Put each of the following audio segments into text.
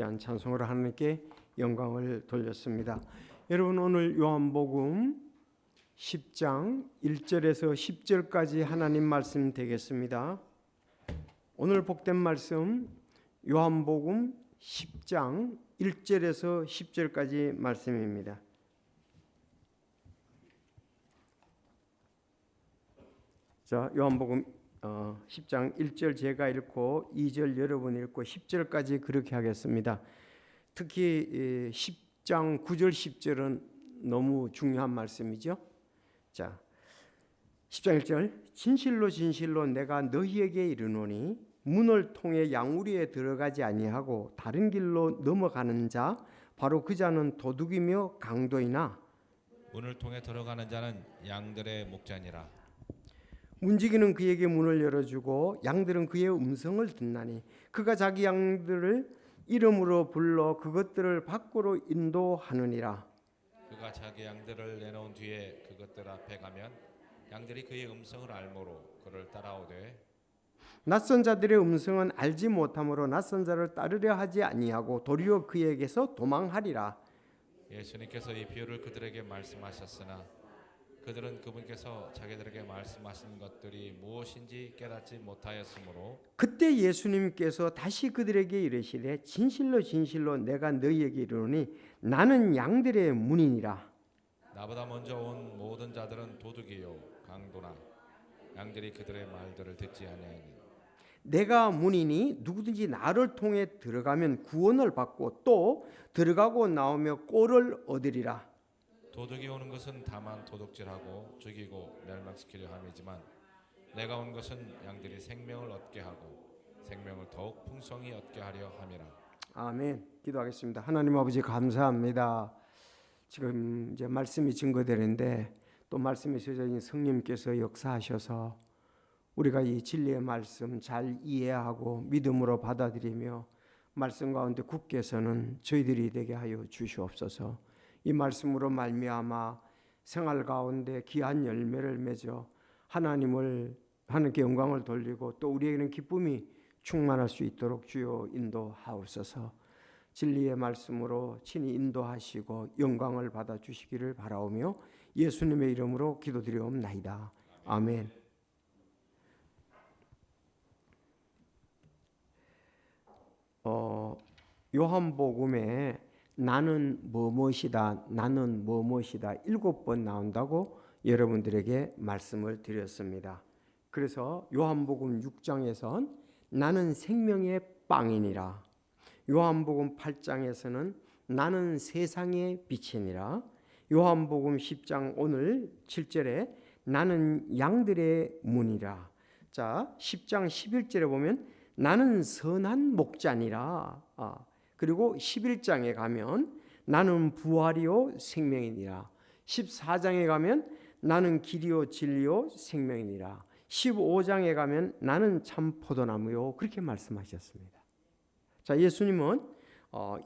귀한 찬송으로 하나님께 영광을 돌렸습니다. 여러분, 오늘 요한복음 10장 1절에서 10절까지 하나님 말씀 되겠습니다. 오늘 복된 말씀 요한복음 10장 1절에서 10절까지 말씀입니다. 자, 요한복음 10장 1절 제가 읽고 2절 여러분 읽고 10절까지 그렇게 하겠습니다. 특히 10장 9절 10절은 너무 중요한 말씀이죠. 자, 10장 1절 진실로 진실로 내가 너희에게 이르노니 문을 통해 양우리에 들어가지 아니하고 다른 길로 넘어가는 자 바로 그 자는 도둑이며 강도이나 문을 통해 들어가는 자는 양들의 목자니라. 문지기는 그에게 문을 열어주고 양들은 그의 음성을 듣나니 그가 자기 양들을 이름으로 불러 그것들을 밖으로 인도하느니라. 그가 자기 양들을 내놓은 뒤에 그것들 앞에 가면 양들이 그의 음성을 알므로 그를 따라오되 낯선 자들의 음성은 알지 못하므로 낯선 자를 따르려 하지 아니하고 도리어 그에게서 도망하리라. 예수님께서 이 비유를 그들에게 말씀하셨으나 그들은 그분께서 자기들에게 말씀하신 것들이 무엇인지 깨닫지 못하였으므로 그때 예수님께서 다시 그들에게 이르시되 진실로 진실로 내가 너희에게 이르노니 나는 양들의 문이니라. 나보다 먼저 온 모든 자들은 도둑이요 강도나 양들이 그들의 말들을 듣지 아니하니 내가 문이니 누구든지 나를 통해 들어가면 구원을 받고 또 들어가고 나오며 꼴을 얻으리라. 도둑이 오는 것은 다만 도둑질하고 죽이고 멸망시키려 함이지만 내가 온 것은 양들이 생명을 얻게 하고 생명을 더욱 풍성히 얻게 하려 함이라. 아멘. 기도하겠습니다. 하나님 아버지 감사합니다. 지금 이제 말씀이 증거되는데 또 말씀이 쓰여진 성령님께서 역사하셔서 우리가 이 진리의 말씀 잘 이해하고 믿음으로 받아들이며 말씀 가운데 굳게 서는 저희들이 되게 하여 주시옵소서. 이 말씀으로 말미암아 생활 가운데 귀한 열매를 맺어 하나님께 영광을 돌리고 또 우리에게는 기쁨이 충만할 수 있도록 주여 인도하옵소서. 진리의 말씀으로 친히 인도하시고 영광을 받아 주시기를 바라오며 예수님의 이름으로 기도드리옵나이다. 아멘. 요한복음에 나는 뭐뭇이다, 나는 뭐뭇이다 7번 나온다고 여러분들에게 말씀을 드렸습니다. 그래서 요한복음 6장에선 나는 생명의 빵이니라, 요한복음 8장에서는 나는 세상의 빛이니라, 요한복음 10장 오늘 7절에 나는 양들의 문이라. 자, 10장 11절에 보면 나는 선한 목자니라. 그리고 11장에 가면 나는 부활이요 생명이니라. 14장에 가면 나는 길이요 진리요 생명이니라. 15장에 가면 나는 참 포도나무요 그렇게 말씀하셨습니다. 자, 예수님은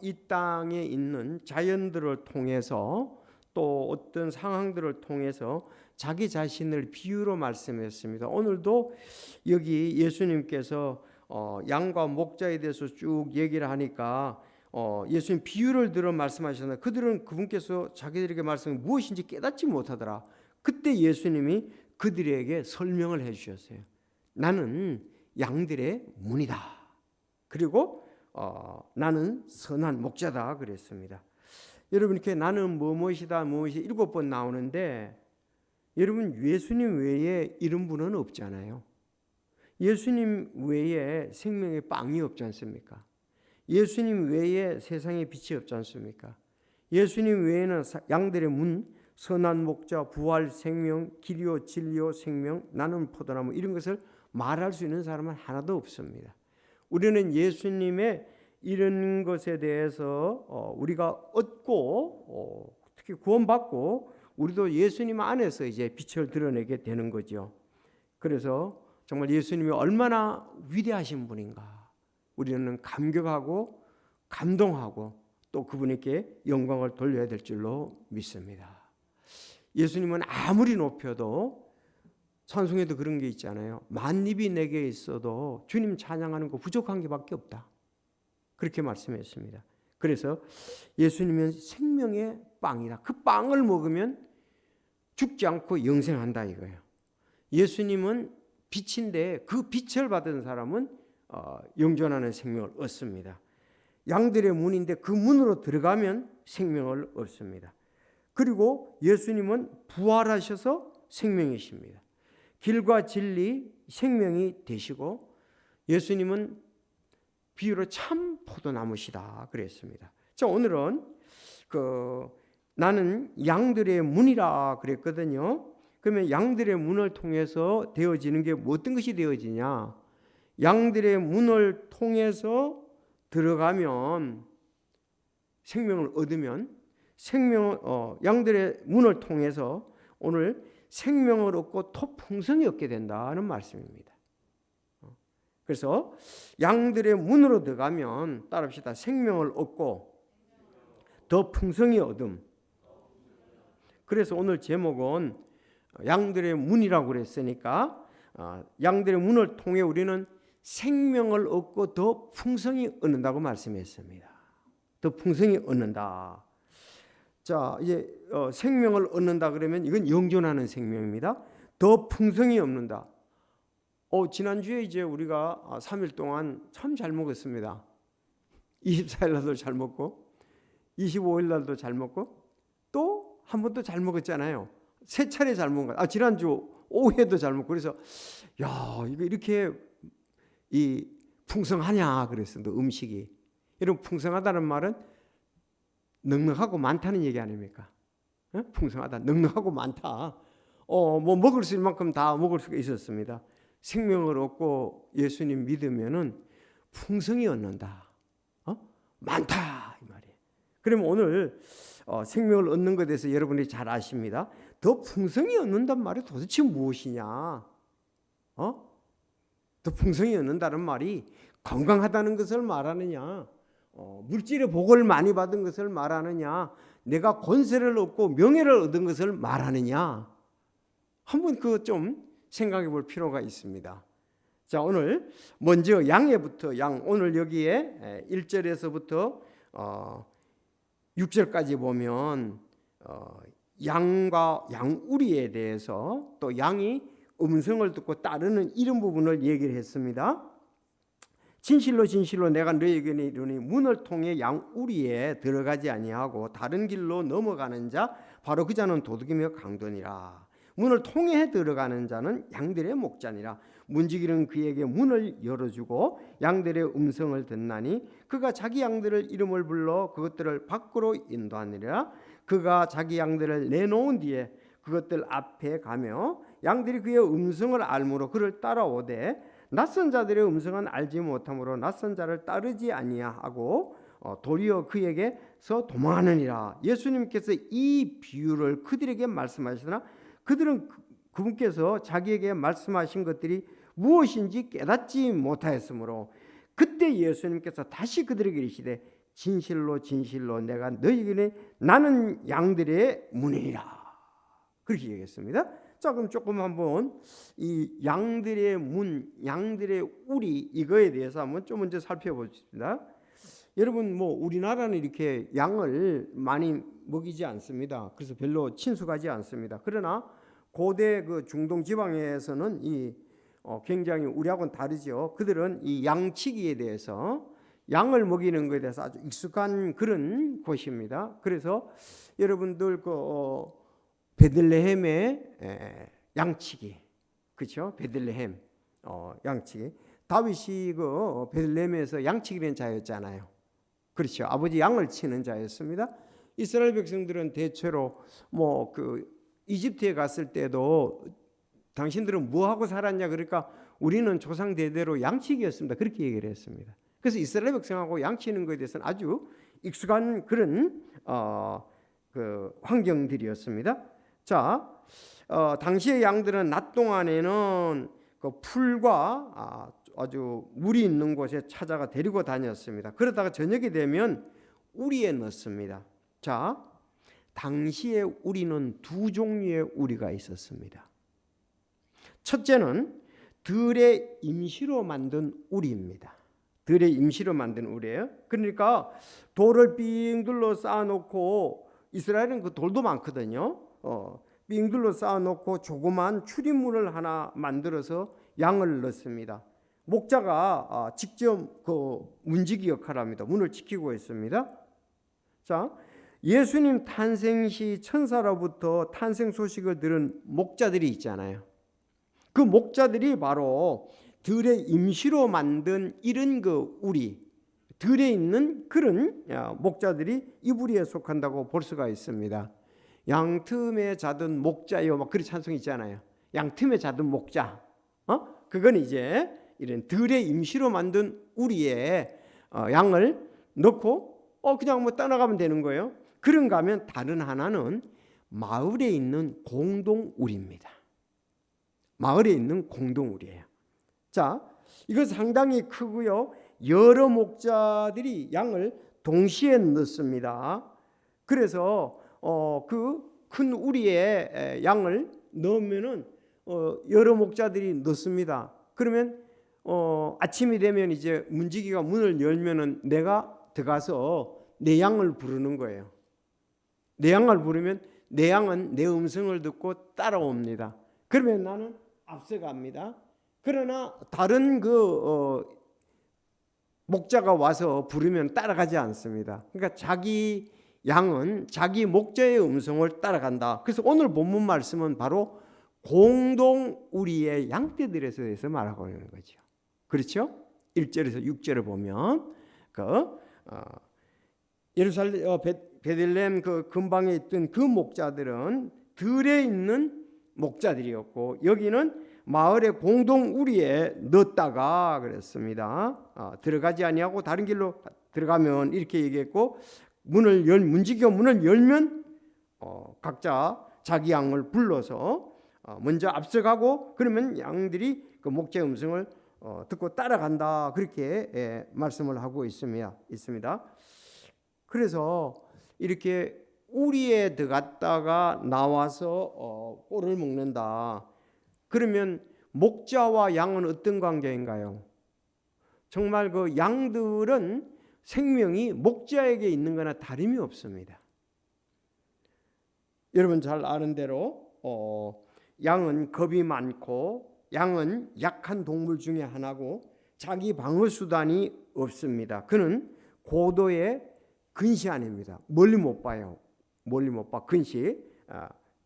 이 땅에 있는 자연들을 통해서 또 어떤 상황들을 통해서 자기 자신을 비유로 말씀했습니다. 오늘도 여기 예수님께서 양과 목자에 대해서 쭉 얘기를 하니까 예수님 비유를 들어 말씀하셨는데 그들은 그분께서 자기들에게 말씀이 무엇인지 깨닫지 못하더라. 그때 예수님이 그들에게 설명을 해주셨어요. 나는 양들의 문이다. 그리고 나는 선한 목자다 그랬습니다. 여러분, 이렇게 나는 무엇이다 무엇이 7번 나오는데 여러분, 예수님 외에 이런 분은 없잖아요. 예수님 외에 생명의 빵이 없지 않습니까? 예수님 외에 세상에 빛이 없지 않습니까? 예수님 외에는 양들의 문, 선한 목자, 부활, 생명, 길이요 진리요 생명, 나는 포도나무 이런 것을 말할 수 있는 사람은 하나도 없습니다. 우리는 예수님의 이런 것에 대해서 우리가 얻고 특히 구원받고 우리도 예수님 안에서 이제 빛을 드러내게 되는 거죠. 그래서 정말 예수님이 얼마나 위대하신 분인가 우리는 감격하고 감동하고 또 그분에게 영광을 돌려야 될 줄로 믿습니다. 예수님은 아무리 높여도 찬송에도 그런 게 있잖아요. 만입이 내게 있어도 주님 찬양하는 거 부족한 게 밖에 없다. 그렇게 말씀했습니다. 그래서 예수님은 생명의 빵이다. 그 빵을 먹으면 죽지 않고 영생한다 이거예요. 예수님은 빛인데 그 빛을 받은 사람은 영존하는 생명을 얻습니다. 양들의 문인데 그 문으로 들어가면 생명을 얻습니다. 그리고 예수님은 부활하셔서 생명이십니다. 길과 진리, 생명이 되시고 예수님은 비유로 참 포도나무시다 그랬습니다. 자, 오늘은 나는 양들의 문이라 그랬거든요. 그러면 양들의 문을 통해서 되어지는 게 어떤 것이 되어지냐? 양들의 문을 통해서 들어가면 생명을 얻으면 양들의 문을 통해서 오늘 생명을 얻고 더 풍성히 얻게 된다는 말씀입니다. 그래서 양들의 문으로 들어가면 따라합시다. 생명을 얻고 더 풍성히 얻음. 그래서 오늘 제목은 양들의 문이라고 그랬으니까 양들의 문을 통해 우리는 생명을 얻고 더 풍성히 얻는다고 말씀했습니다. 더 풍성히 얻는다. 자, 이제 생명을 얻는다 그러면 이건 영존하는 생명입니다. 더 풍성히 얻는다. 지난주에 이제 우리가 3일 동안 참 잘 먹었습니다. 24일 날도 잘 먹고 25일 날도 잘 먹고 또 한 번도 잘 먹었잖아요. 3차례 잘 먹은 거. 지난주 오후에도 잘 먹고 그래서 야, 이거 이렇게 풍성하냐 그랬습니다. 음식이. 여러분 풍성하다는 말은 넉넉하고 많다는 얘기 아닙니까? 풍성하다, 넉넉하고 많다. 뭐 먹을 수 있는 만큼 다 먹을 수가 있었습니다. 생명을 얻고 예수님 믿으면은 풍성히 얻는다. 많다 이 말이에요. 그러면 오늘 생명을 얻는 것에 대해서 여러분이 잘 아십니다. 더 풍성히 얻는단 말이 도대체 무엇이냐? 더 풍성히 얻는다는 말이 건강하다는 것을 말하느냐? 물질의 복을 많이 받은 것을 말하느냐? 내가 권세를 얻고 명예를 얻은 것을 말하느냐? 한번 그거 좀 생각해 볼 필요가 있습니다. 자, 오늘 먼저 양에부터 오늘 여기에 1절에서부터 6절까지 보면 양과 양우리에 대해서 또 양이 음성을 듣고 따르는 이런 부분을 얘기를 했습니다. 진실로 진실로 내가 너희에게 이르노니 문을 통해 양우리에 들어가지 아니하고 다른 길로 넘어가는 자 바로 그 자는 도둑이며 강도니라. 문을 통해 들어가는 자는 양들의 목자니라. 문지기는 그에게 문을 열어주고 양들의 음성을 듣나니 그가 자기 양들을 이름을 불러 그것들을 밖으로 인도하느니라. 그가 자기 양들을 내놓은 뒤에 그것들 앞에 가며 양들이 그의 음성을 알므로 그를 따라오되 낯선 자들의 음성은 알지 못하므로 낯선 자를 따르지 아니하고 도리어 그에게서 도망하느니라. 예수님께서 이 비유를 그들에게 말씀하시나 그들은 그분께서 자기에게 말씀하신 것들이 무엇인지 깨닫지 못하였으므로 그때 예수님께서 다시 그들에게 이르시되 진실로 진실로 내가 너희에게 나는 양들의 문이니라. 그렇게 얘기했습니다. 자, 그럼 조금 한번 이 양들의 문, 양들의 우리 이거에 대해서 한번 좀 먼저 살펴보겠습니다. 여러분 뭐 우리나라는 이렇게 양을 많이 먹이지 않습니다. 그래서 별로 친숙하지 않습니다. 그러나 고대 그 중동 지방에서는 굉장히 우리하고는 다르죠. 그들은 이 양치기에 대해서 양을 먹이는 것에 대해서 아주 익숙한 그런 곳입니다. 그래서 여러분들 베들레헴의 양치기, 그렇죠? 베들레헴 양치기. 다윗이 베들레헴에서 양치기는 자였잖아요. 그렇죠. 아버지 양을 치는 자였습니다. 이스라엘 백성들은 대체로 이집트에 갔을 때도 당신들은 뭐 하고 살았냐 그러니까 우리는 조상 대대로 양치기였습니다. 그렇게 얘기를 했습니다. 그래서 이스라엘 백성하고 양치는 것에 대해서는 아주 익숙한 그런 환경들이었습니다. 자, 당시의 양들은 낮 동안에는 그 풀과 아주 물이 있는 곳에 찾아가 데리고 다녔습니다. 그러다가 저녁이 되면 우리에 넣습니다. 자, 당시에 우리는 두 종류의 우리가 있었습니다. 첫째는 들의 임시로 만든 우리입니다. 들의 임시로 만든 우리예요. 그러니까 돌을 삥 둘러 쌓아놓고, 이스라엘은 그 돌도 많거든요. 삥 둘러 쌓아놓고 조그만 출입문을 하나 만들어서 양을 넣습니다. 목자가 직접 그 문지기 역할을 합니다. 문을 지키고 있습니다. 자, 예수님 탄생 시 천사로부터 탄생 소식을 들은 목자들이 있잖아요. 그 목자들이 바로 들의 임시로 만든 이런 그 우리, 들에 있는 그런 목자들이 이 부리에 속한다고 볼 수가 있습니다. 양틈에 자든 목자요, 막 그런 찬송이 있잖아요. 양틈에 자든 목자. 그건 이제 이런 들의 임시로 만든 우리에 양을 넣고 그냥 뭐 떠나가면 되는 거예요. 그런가 하면 다른 하나는 마을에 있는 공동 우리입니다. 마을에 있는 공동 우리예요. 자, 이거 상당히 크고요. 여러 목자들이 양을 동시에 넣습니다. 그래서 그 큰 우리에 양을 넣으면은 여러 목자들이 넣습니다. 그러면 아침이 되면 이제 문지기가 문을 열면은 내가 들어가서 내 양을 부르는 거예요. 내 양을 부르면 내 양은 내 음성을 듣고 따라옵니다. 그러면 나는 앞서갑니다. 그러나 다른 목자가 와서 부르면 따라가지 않습니다. 그러니까 자기 양은 자기 목자의 음성을 따라간다. 그래서 오늘 본문 말씀은 바로 공동 우리의 양떼들에 대해서 말하고 있는 거죠. 그렇죠? 1절에서 6절을 보면 예루살렘 베들레헴 그 근방에 있던 그 목자들은 들에 있는 목자들이었고, 여기는 마을의 공동 우리에 넣었다가 그랬습니다. 들어가지 아니하고 다른 길로 들어가면 이렇게 얘기했고, 문지기가 문을 열면 각자 자기 양을 불러서 먼저 앞서가고, 그러면 양들이 그 목자의 음성을 듣고 따라간다. 그렇게 말씀을 하고 있습니다. 그래서 이렇게 우리에 들어갔다가 나와서 꼴을 먹는다. 그러면 목자와 양은 어떤 관계인가요? 정말 그 양들은 생명이 목자에게 있는 거나 다름이 없습니다. 여러분 잘 아는 대로 양은 겁이 많고, 양은 약한 동물 중에 하나고, 자기 방어 수단이 없습니다. 그는 고도의 근시안입니다. 멀리 못 봐요. 멀리 못 봐. 근시.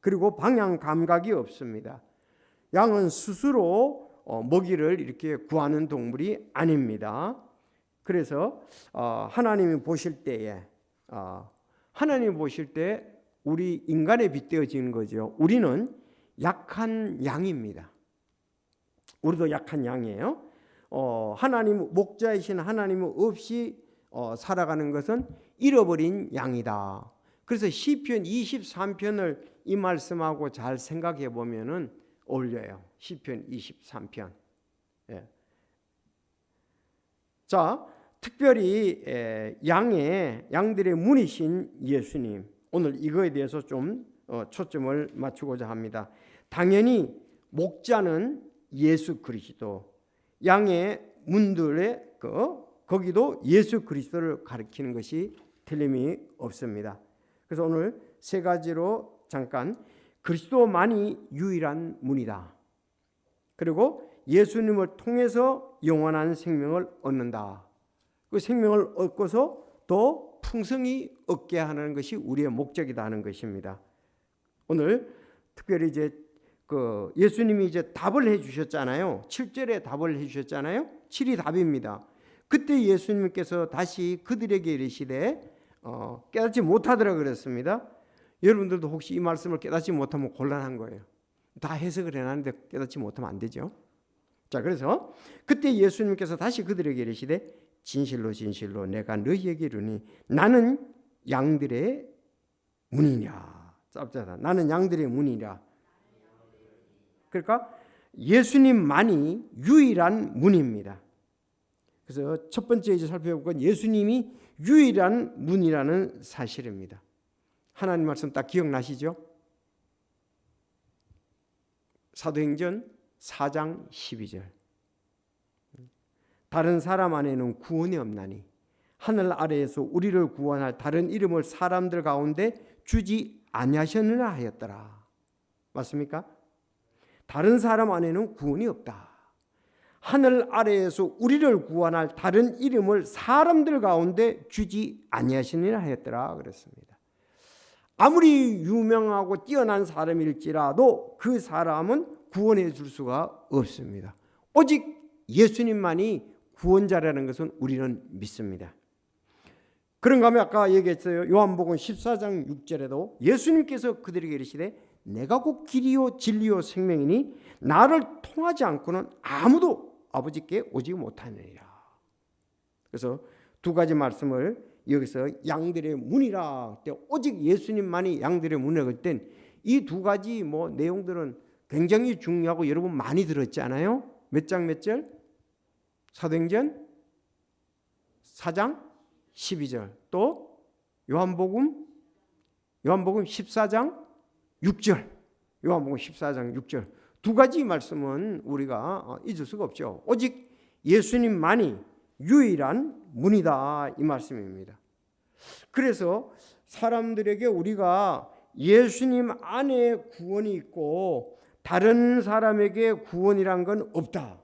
그리고 방향 감각이 없습니다. 양은 스스로 먹이를 이렇게 구하는 동물이 아닙니다. 그래서 하나님이 보실 때에 우리 인간에 빗대어지는 거죠. 우리는 약한 양입니다. 우리도 약한 양이에요. 하나님 목자이신 하나님 없이 살아가는 것은 잃어버린 양이다. 그래서 시편 23편을 이 말씀하고 잘 생각해 보면은 어울려요. 시편 23편. 예. 자, 특별히 양들의 문이신 예수님, 오늘 이거에 대해서 좀 초점을 맞추고자 합니다. 당연히 목자는 예수 그리스도, 양의 문들의 거기도 예수 그리스도를 가리키는 것이 틀림이 없습니다. 그래서 오늘 세 가지로 잠깐, 그리스도만이 유일한 문이다. 그리고 예수님을 통해서 영원한 생명을 얻는다. 그 생명을 얻고서 더 풍성히 얻게 하는 것이 우리의 목적이다 하는 것입니다. 오늘 특별히 이제 예수님이 이제 답을 해 주셨잖아요. 7절에 답을 해 주셨잖아요. 7이 답입니다. 그때 예수님께서 다시 그들에게 이르시되 깨닫지 못하더라 그랬습니다. 여러분들도 혹시 이 말씀을 깨닫지 못하면 곤란한 거예요. 다 해석을 해놨는데 깨닫지 못하면 안 되죠. 자, 그래서 그때 예수님께서 다시 그들에게 이르시되 진실로 진실로 내가 너희에게 이르니 나는 양들의 문이냐. 짭짤하다. 나는 양들의 문이냐. 그러니까 예수님만이 유일한 문입니다. 그래서 첫 번째 이제 살펴볼 건 예수님이 유일한 문이라는 사실입니다. 하나님 말씀 딱 기억나시죠? 사도행전 4장 12절. 다른 사람 안에는 구원이 없나니 하늘 아래에서 우리를 구원할 다른 이름을 사람들 가운데 주지 아니하셨느냐 하였더라. 맞습니까? 다른 사람 안에는 구원이 없다. 하늘 아래에서 우리를 구원할 다른 이름을 사람들 가운데 주지 아니하시느냐 하였더라 그랬습니다. 아무리 유명하고 뛰어난 사람일지라도 그 사람은 구원해 줄 수가 없습니다. 오직 예수님만이 구원자라는 것은 우리는 믿습니다. 그런가 하면 아까 얘기했어요. 요한복음 14장 6절에도 예수님께서 그들에게 이르시되 내가 곧 길이요 진리요 생명이니 나를 통하지 않고는 아무도 아버지께 오지 못하느니라. 그래서 두 가지 말씀을 여기서 양들의 문이라 때 오직 예수님만이 양들의 문이라고 할 땐 이 두 가지 내용들은 굉장히 중요하고 여러분 많이 들었잖아요. 몇 장 몇 절? 사도행전 4장 12절 또 요한복음 14장 6절 요한복음 14장 6절 두 가지 말씀은 우리가 잊을 수가 없죠. 오직 예수님만이 유일한 문이다 이 말씀입니다. 그래서 사람들에게 우리가 예수님 안에 구원이 있고 다른 사람에게 구원이란 건 없다.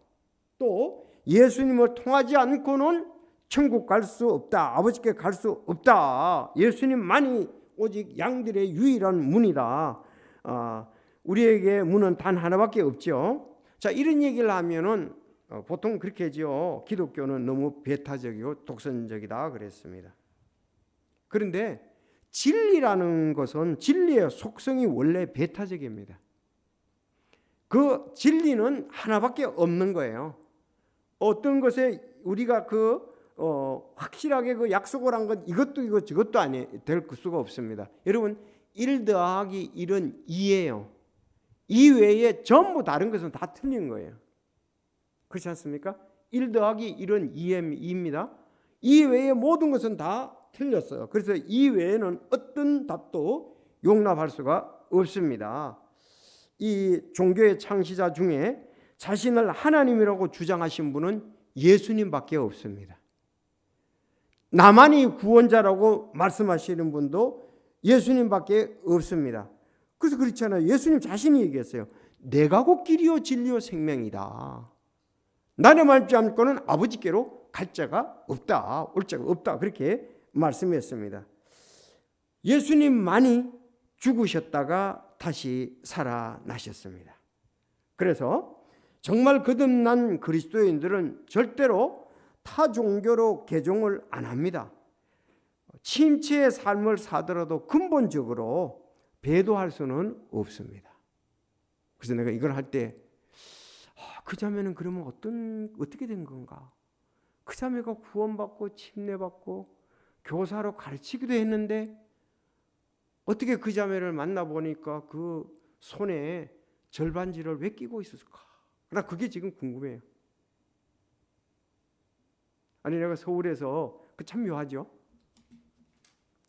또 예수님을 통하지 않고는 천국 갈 수 없다. 아버지께 갈 수 없다. 예수님만이 오직 양들의 유일한 문이다. 우리에게 문은 단 하나밖에 없죠. 자, 이런 얘기를 하면은 보통 그렇게 하죠. 기독교는 너무 배타적이고 독선적이다 그랬습니다. 그런데 진리라는 것은 진리의 속성이 원래 배타적입니다. 그 진리는 하나밖에 없는 거예요. 어떤 것에 우리가 확실하게 그 약속을 한 건 이것도 저것도 아니 될 수가 없습니다. 여러분 1 더하기 1은 2예요. 2 외에 전부 다른 것은 다 틀린 거예요. 그렇지 않습니까? 1 더하기 1은 2입니다. 2 외에 모든 것은 다 틀렸어요. 그래서 2 외에는 어떤 답도 용납할 수가 없습니다. 이 종교의 창시자 중에 자신을 하나님이라고 주장하신 분은 예수님밖에 없습니다. 나만이 구원자라고 말씀하시는 분도 예수님밖에 없습니다. 그래서 그렇잖아요. 예수님 자신이 얘기했어요. 내가 곧 길이요 진리요 생명이다. 나를 믿지 않고는 아버지께로 갈 자가 없다. 올 자가 없다. 그렇게 말씀했습니다. 예수님만이 죽으셨다가 다시 살아나셨습니다. 그래서 정말 거듭난 그리스도인들은 절대로 타 종교로 개종을 안 합니다. 침체의 삶을 사더라도 근본적으로 배도할 수는 없습니다. 그래서 내가 이걸 할 때 그 자매는 그러면 어떻게 된 건가? 그 자매가 구원받고 침례받고 교사로 가르치기도 했는데 어떻게 그 자매를 만나보니까 그 손에 절반지를 왜 끼고 있었을까? 나 그게 지금 궁금해요. 아니 내가 서울에서 참 묘하죠.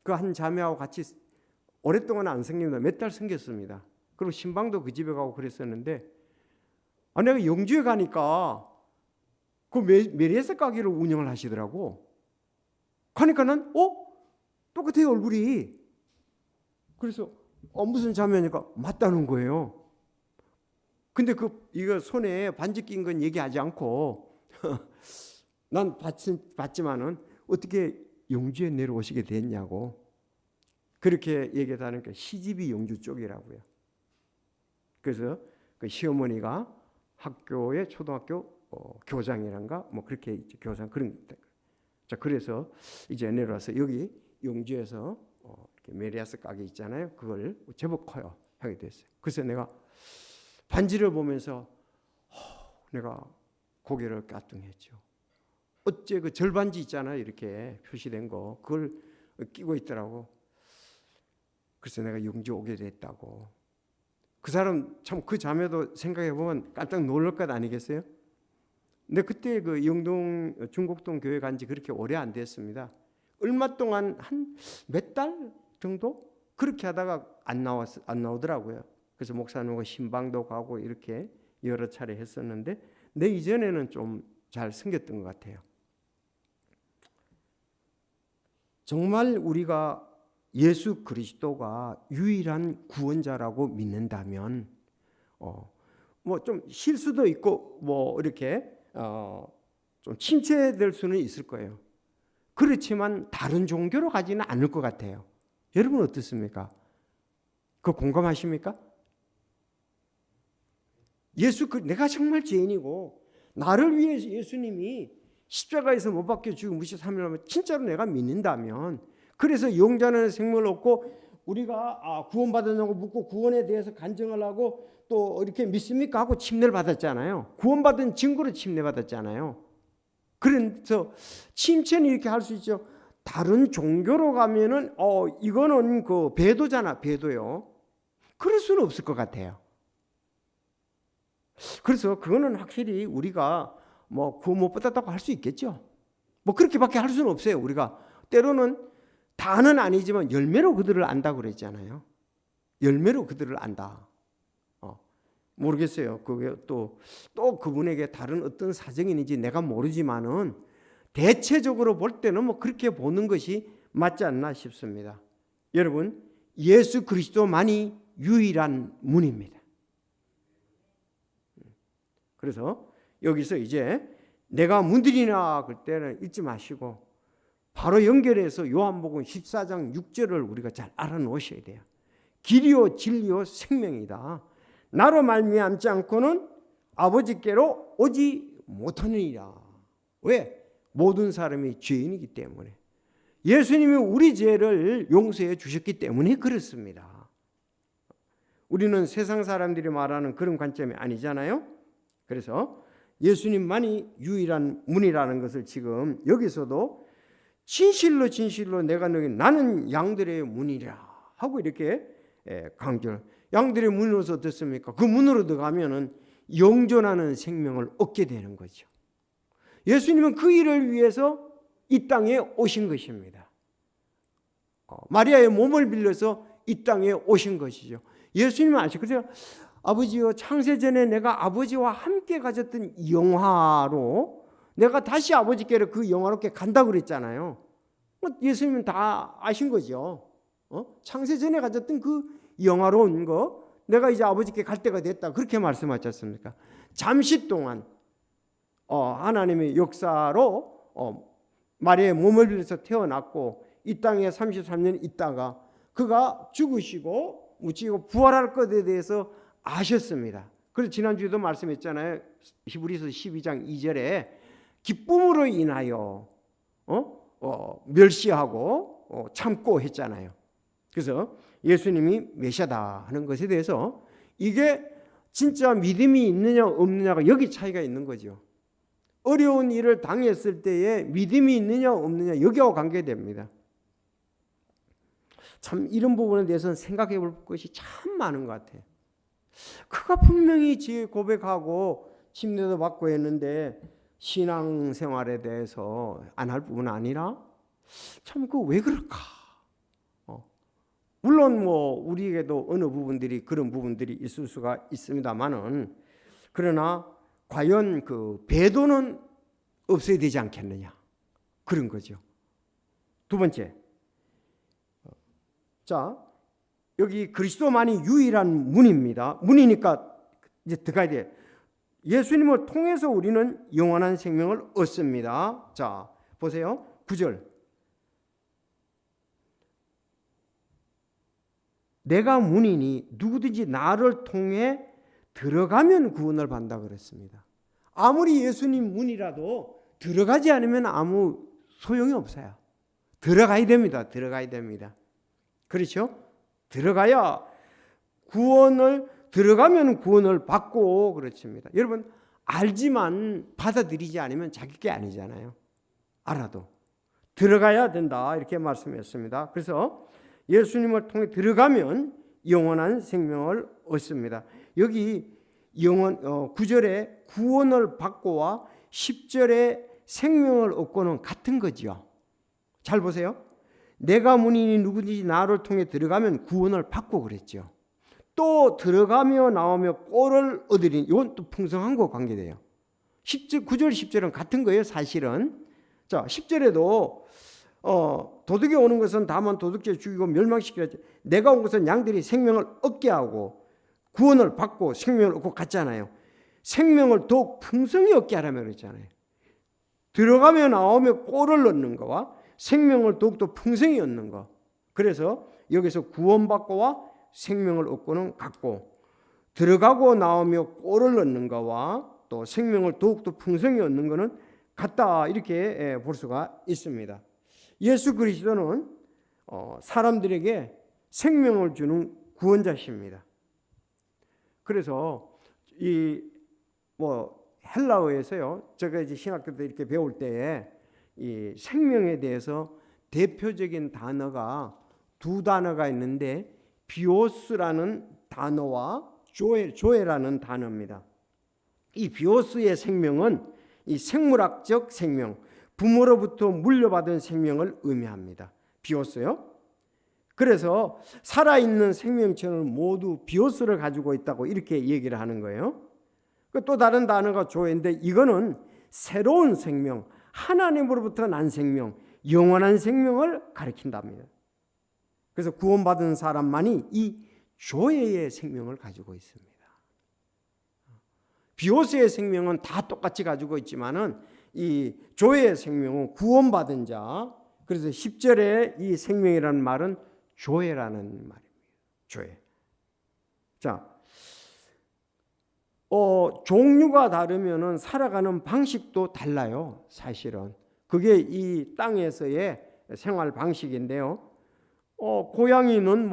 그 한 자매하고 같이 오랫동안 안 생깁니다. 몇 달 생겼습니다. 그리고 신방도 그 집에 가고 그랬었는데 내가 영주에 가니까 그 메리에스 가게를 운영을 하시더라고. 가니까는 똑같아요 얼굴이. 그래서 무슨 자매니까 맞다는 거예요. 근데 이거 손에 반지 낀 건 얘기하지 않고 난 봤지만은 어떻게 영주에 내려오시게 됐냐고 그렇게 얘기하니까 시집이 영주 쪽이라고요. 그래서 그 시어머니가 학교의 초등학교 교장이란가 그렇게 교장 그런. 자 그래서 이제 내려와서 여기 영주에서 메리아스 가게 있잖아요. 그걸 제법 커요 하게 됐어요. 그래서 내가 반지를 보면서 내가 고개를 까뚱했죠. 어째 그 절반지 있잖아요. 이렇게 표시된 거 그걸 끼고 있더라고. 그래서 내가 영주 오게 됐다고. 그 사람 참 그 자매도 생각해 보면 깜짝 놀랄 것 아니겠어요? 근데 그때 그 영동 중곡동 교회 간 지 그렇게 오래 안 됐습니다. 얼마 동안 한 몇 달 정도 그렇게 하다가 안 나오더라고요. 그래서 목사님과 신방도 가고 이렇게 여러 차례 했었는데 내 이전에는 좀 잘 생겼던 것 같아요. 정말 우리가 예수 그리스도가 유일한 구원자라고 믿는다면 뭐 좀 실수도 있고 뭐 이렇게 좀 침체될 수는 있을 거예요. 그렇지만 다른 종교로 가지는 않을 것 같아요. 여러분 어떻습니까? 그 공감하십니까? 내가 정말 죄인이고 나를 위해서 예수님이 십자가에서 못 박혀 죽고 무시 3일 하면 진짜로 내가 믿는다면, 그래서 영원한 생명을 얻고 우리가 구원받았냐고 묻고 구원에 대해서 간증하려고 또 이렇게 믿습니까 하고 침례를 받았잖아요. 구원받은 증거로 침례받았잖아요. 그래서 침체는 이렇게 할 수 있죠. 다른 종교로 가면은 이거는 그 배도잖아, 배도요. 그럴 수는 없을 것 같아요. 그래서 그거는 확실히 우리가 뭐 구원 못 받았다고 할 수 있겠죠. 뭐 그렇게밖에 할 수는 없어요. 우리가 때로는 다는 아니지만 열매로 그들을 안다고 그랬잖아요. 열매로 그들을 안다. 모르겠어요. 그게 또 그분에게 다른 어떤 사정이 있는지 내가 모르지만은 대체적으로 볼 때는 뭐 그렇게 보는 것이 맞지 않나 싶습니다. 여러분, 예수 그리스도만이 유일한 문입니다. 그래서 여기서 이제 내가 문들이나 그럴 때는 잊지 마시고 바로 연결해서 요한복음 14장 6절을 우리가 잘 알아놓으셔야 돼요. 길이요 진리요 생명이다. 나로 말미암지 않고는 아버지께로 오지 못하느니라. 왜? 모든 사람이 죄인이기 때문에. 예수님이 우리 죄를 용서해 주셨기 때문에 그렇습니다. 우리는 세상 사람들이 말하는 그런 관점이 아니잖아요. 그래서 예수님만이 유일한 문이라는 것을 지금 여기서도 진실로 진실로 내가 너희 나는 양들의 문이라 하고 이렇게 강조를. 양들의 문으로서 어떻습니까? 그 문으로 들어가면은 영존하는 생명을 얻게 되는 거죠. 예수님은 그 일을 위해서 이 땅에 오신 것입니다. 마리아의 몸을 빌려서 이 땅에 오신 것이죠. 예수님은 아시죠? 그래서 아버지여, 창세전에 내가 아버지와 함께 가졌던 영화로 내가 다시 아버지께로 그 영화롭게 간다고 그랬잖아요. 예수님은 다 아신 거죠. 창세전에 가졌던 그 영화로운 거 내가 이제 아버지께 갈 때가 됐다, 그렇게 말씀하지 않습니까? 잠시 동안 하나님의 역사로 마리아의 몸을 빌려서 태어났고 이 땅에 33년 있다가 그가 죽으시고 묻히고 부활할 것에 대해서 아셨습니다. 그래서 지난주에도 말씀했잖아요. 히브리서 12장 2절에 기쁨으로 인하여 멸시하고 참고 했잖아요. 그래서 예수님이 메시아다 하는 것에 대해서 이게 진짜 믿음이 있느냐 없느냐가 여기 차이가 있는 거죠. 어려운 일을 당했을 때에 믿음이 있느냐 없느냐 여기하고 관계됩니다. 참 이런 부분에 대해서는 생각해 볼 것이 참 많은 것 같아요. 그가 분명히 지 고백하고 침례도 받고 했는데 신앙생활에 대해서 안 할 부분은 아니라 참 그 왜 그럴까? 물론 뭐 우리에게도 어느 부분들이 그런 부분들이 있을 수가 있습니다만은, 그러나 과연 그 배도는 없어야 되지 않겠느냐, 그런 거죠. 두 번째, 자 여기 그리스도만이 유일한 문입니다. 문이니까 이제 들어가야 돼. 예수님을 통해서 우리는 영원한 생명을 얻습니다. 자 보세요, 9절. 내가 문이니 누구든지 나를 통해 들어가면 구원을 받는다 그랬습니다. 아무리 예수님 문이라도 들어가지 않으면 아무 소용이 없어요. 들어가야 됩니다. 들어가야 됩니다. 그렇죠? 들어가야 들어가면 구원을 받고 그렇습니다. 여러분 알지만 받아들이지 않으면 자기 게 아니잖아요. 알아도 들어가야 된다 이렇게 말씀했습니다. 그래서 예수님을 통해 들어가면 영원한 생명을 얻습니다. 여기 9절에 구원을 받고와 10절에 생명을 얻고는 같은 거죠. 잘 보세요. 내가 문이니 누구든지 나를 통해 들어가면 구원을 받고 그랬죠. 또 들어가며 나오며 꼴을 얻으리니, 이건 또 풍성한 거 관계돼요. 9절 10절은 같은 거예요, 사실은. 자, 10절에도 도둑이 오는 것은 다만 도둑질 죽이고 멸망시키려 하지 내가 온 것은 양들이 생명을 얻게 하고 구원을 받고 생명을 얻고 갔잖아요. 생명을 더욱 풍성히 얻게 하라며 그랬잖아요. 들어가며 나오며 꼴을 얻는 거와 생명을 더욱더 풍성히 얻는 거. 그래서 여기서 구원받고와 생명을 얻고는 같고, 들어가고 나오며 꼴을 얻는 거와 또 생명을 더욱더 풍성히 얻는 것은 같다, 이렇게 볼 수가 있습니다. 예수 그리스도는 사람들에게 생명을 주는 구원자십니다. 그래서 이 헬라어에서요, 제가 이제 신학교 때 이렇게 배울 때에 이 생명에 대해서 대표적인 단어가 두 단어가 있는데, 비오스라는 단어와 조에라는 단어입니다. 이 비오스의 생명은 이 생물학적 생명, 부모로부터 물려받은 생명을 의미합니다. 비오스요. 그래서 살아있는 생명체는 모두 비오스를 가지고 있다고 이렇게 얘기를 하는 거예요. 또 다른 단어가 조인데, 이거는 새로운 생명, 하나님으로부터 난 생명, 영원한 생명을 가리킨답니다. 그래서 구원받은 사람만이 이 조의 생명을 가지고 있습니다. 비오스의 생명은 다 똑같이 가지고 있지만은 이 조의 생명은 구원받은 자. 그래서 10절에 이 생명이라는 말은 조에라는 말입니다. 조에. 자, 종류가 다르면은 살아가는 방식도 달라요. 사실은 그게 이 땅에서의 생활 방식인데요. 고양이는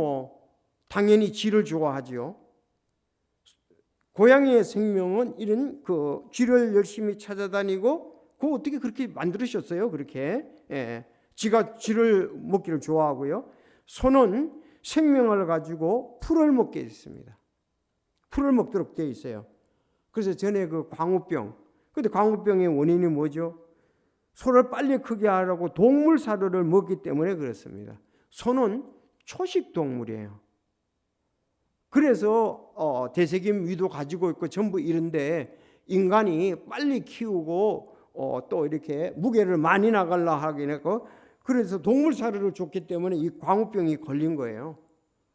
당연히 쥐를 좋아하지요. 고양이의 생명은 이런 그 쥐를 열심히 찾아다니고, 그거 어떻게 그렇게 만들으셨어요? 그렇게 쥐가 쥐를 먹기를 좋아하고요. 소는 생명을 가지고 풀을 먹게 있습니다. 풀을 먹도록 되어 있어요. 그래서 전에 그 광우병, 근데 광우병의 원인이 뭐죠? 소를 빨리 크게 하라고 동물 사료를 먹기 때문에 그렇습니다. 소는 초식 동물이에요. 그래서 대세김 위도 가지고 있고 전부 이런데, 인간이 빨리 키우고 또 이렇게 무게를 많이 나가려 하긴 했고, 그래서 동물 사료를 줬기 때문에 이 광우병이 걸린 거예요.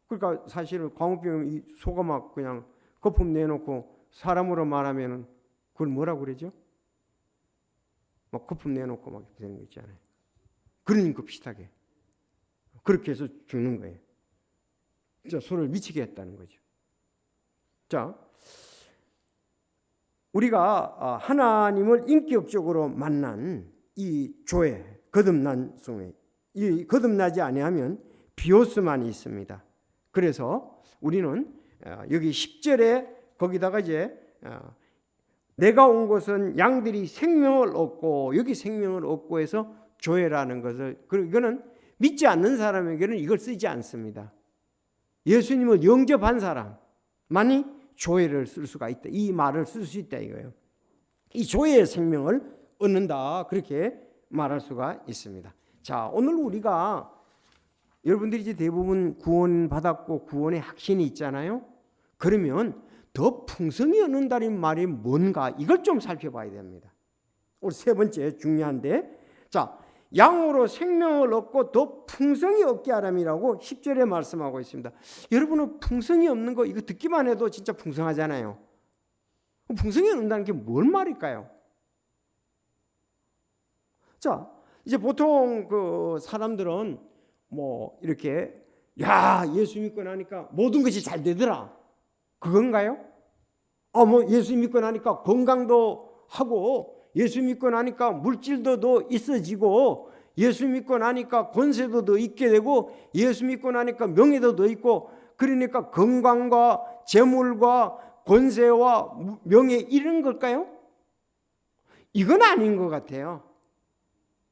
그러니까 사실은 광우병, 이 소가 막 그냥 거품 내놓고, 사람으로 말하면 그걸 뭐라고 그러죠? 막 거품 내놓고 막 되는 거 있잖아요. 그런 거 비슷하게 그렇게 해서 죽는 거예요. 자, 소를 미치게 했다는 거죠. 자, 우리가 하나님을 인격적으로 만난 이 조에, 거듭난 중에 이 거듭나지 아니하면 비오스만 있습니다. 그래서 우리는 여기 10절에 거기다가 이제 내가 온 것은 양들이 생명을 얻고, 여기 생명을 얻고 해서 조회라는 것을, 그리고 이거는 믿지 않는 사람에게는 이걸 쓰지 않습니다. 예수님을 영접한 사람만이 조회를 쓸 수가 있다, 이 말을 쓸 수 있다 이거예요. 이 조회의 생명을 얻는다, 그렇게 말할 수가 있습니다. 자, 오늘 우리가, 여러분들이 이제 대부분 구원 받았고 구원의 확신이 있잖아요. 그러면 더 풍성히 얻는다는 말이 뭔가, 이걸 좀 살펴봐야 됩니다. 우리 세 번째 중요한데, 자, 양으로 생명을 얻고 더 풍성히 얻게 하람이라고 10절에 말씀하고 있습니다. 여러분은 풍성이 없는 거 이거 듣기만 해도 진짜 풍성하잖아요. 풍성히 얻는다는 게 뭔 말일까요? 자, 이제 보통 그 사람들은 이렇게 예수 믿고 나니까 모든 것이 잘 되더라, 그건가요? 예수 믿고 나니까 건강도 하고, 예수 믿고 나니까 물질도 더 있어지고, 예수 믿고 나니까 권세도 더 있게 되고, 예수 믿고 나니까 명예도 더 있고, 그러니까 건강과 재물과 권세와 명예 이런 걸까요? 이건 아닌 것 같아요.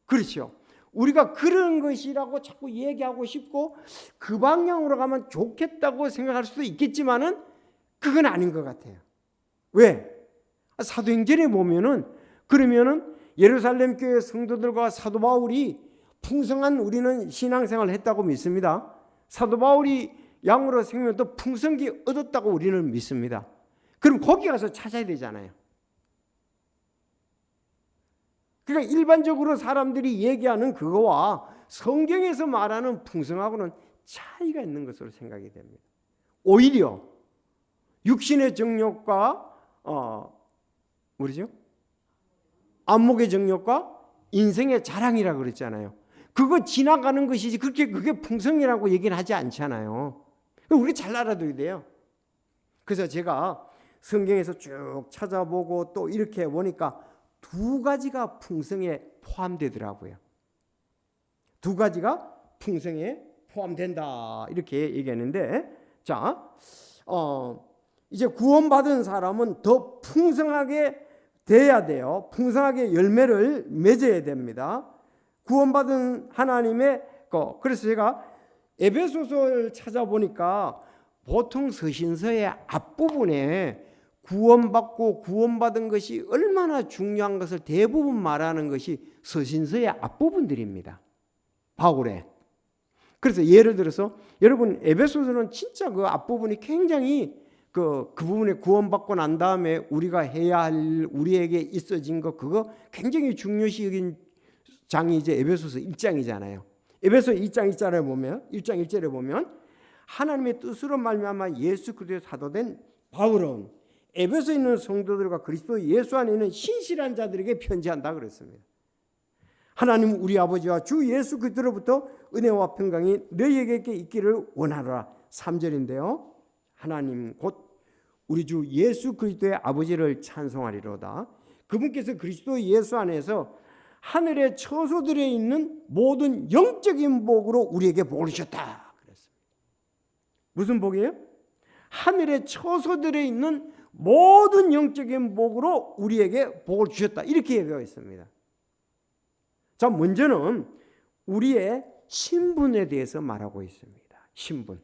그렇죠? 우리가 그런 것이라고 자꾸 얘기하고 싶고 그 방향으로 가면 좋겠다고 생각할 수도 있겠지만은 그건 아닌 것 같아요. 왜? 사도행전에 보면은, 그러면은 예루살렘 교회 성도들과 사도 바울이 풍성한 우리는 신앙생활을 했다고 믿습니다. 사도 바울이 양으로 생명을 더 풍성히 얻었다고 우리는 믿습니다. 그럼 거기 가서 찾아야 되잖아요. 그러니까 일반적으로 사람들이 얘기하는 그거와 성경에서 말하는 풍성하고는 차이가 있는 것으로 생각이 됩니다. 오히려 육신의 정욕과 뭐죠? 안목의 정욕과 인생의 자랑이라고 그랬잖아요. 그거 지나가는 것이지 그게 풍성이라고 얘기는 하지 않잖아요. 우리 잘 알아둬야 돼요. 그래서 제가 성경에서 쭉 찾아보고 또 이렇게 보니까 두 가지가 풍성에 포함되더라고요. 두 가지가 풍성에 포함된다 이렇게 얘기했는데, 자, 이제 구원받은 사람은 더 풍성하게 돼야 돼요. 풍성하게 열매를 맺어야 됩니다. 구원받은 하나님의 거. 그래서 제가 에베소서를 찾아보니까 보통 서신서의 앞부분에 구원받고 구원받은 것이 얼마나 중요한 것을 대부분 말하는 것이 서신서의 앞부분들입니다. 바울의. 그래서 예를 들어서 여러분 에베소서는 진짜 그 앞부분이 굉장히 그 부분에 구원받고 난 다음에 우리가 해야 할 우리에게 있어진 거 그거 굉장히 중요시 여긴 장이 이제 에베소서 1장이잖아요. 에베소 2장 1절에 보면 1장 1절에 보면 하나님의 뜻으로 말미암아 예수 그리스도의 사도된 바울은 에베소에 있는 성도들과 그리스도 예수 안에 있는 신실한 자들에게 편지한다 그랬습니다. 하나님 우리 아버지와 주 예수 그리스도로부터 은혜와 평강이 너희에게 있기를 원하노라. 3절인데요. 하나님 곧 우리 주 예수 그리스도의 아버지를 찬송하리로다. 그분께서 그리스도 예수 안에서 하늘의 처소들에 있는 모든 영적인 복으로 우리에게 복을 주셨다 그랬습니다. 무슨 복이에요? 하늘의 처소들에 있는 모든 영적인 복으로 우리에게 복을 주셨다 이렇게 얘기하고 있습니다. 자, 먼저는 우리의 신분에 대해서 말하고 있습니다. 신분.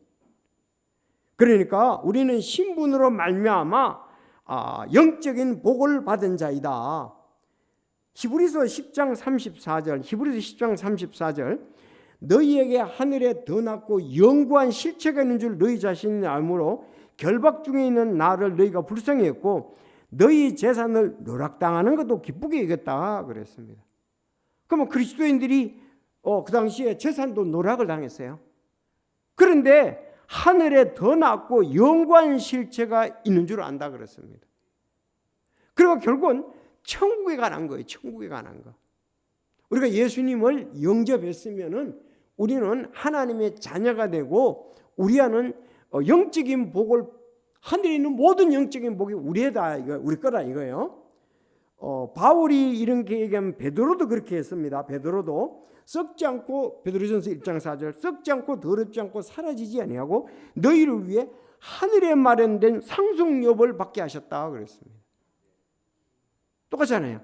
그러니까 우리는 신분으로 말미암아 영적인 복을 받은 자이다. 히브리서 10장 34절 너희에게 하늘에 더 낫고 영구한 실체가 있는 줄 너희 자신이 알므로 결박 중에 있는 나를 너희가 불쌍히 했고 너희 재산을 누락당하는 것도 기쁘게 여겼다 그랬습니다. 그러면 그리스도인들이 그 당시에 재산도 누락을 당했어요. 그런데 하늘에 더 낫고 영구한 실체가 있는 줄 안다 그랬습니다. 그리고 결국은 천국에 관한 거예요. 천국에 관한 거. 우리가 예수님을 영접했으면은 우리는 하나님의 자녀가 되고 우리 안은 영적인 복을 하늘에 있는 모든 영적인 복이 우리다 이거 우리 거다 이거예요. 바울이 이렇게 얘기하면 베드로도 그렇게 했습니다. 베드로도 썩지 않고 베드로전서 1장 4절 썩지 않고 더럽지 않고 사라지지 아니하고 너희를 위해 하늘에 마련된 상속료를 받게 하셨다 그랬습니다. 똑같잖아요.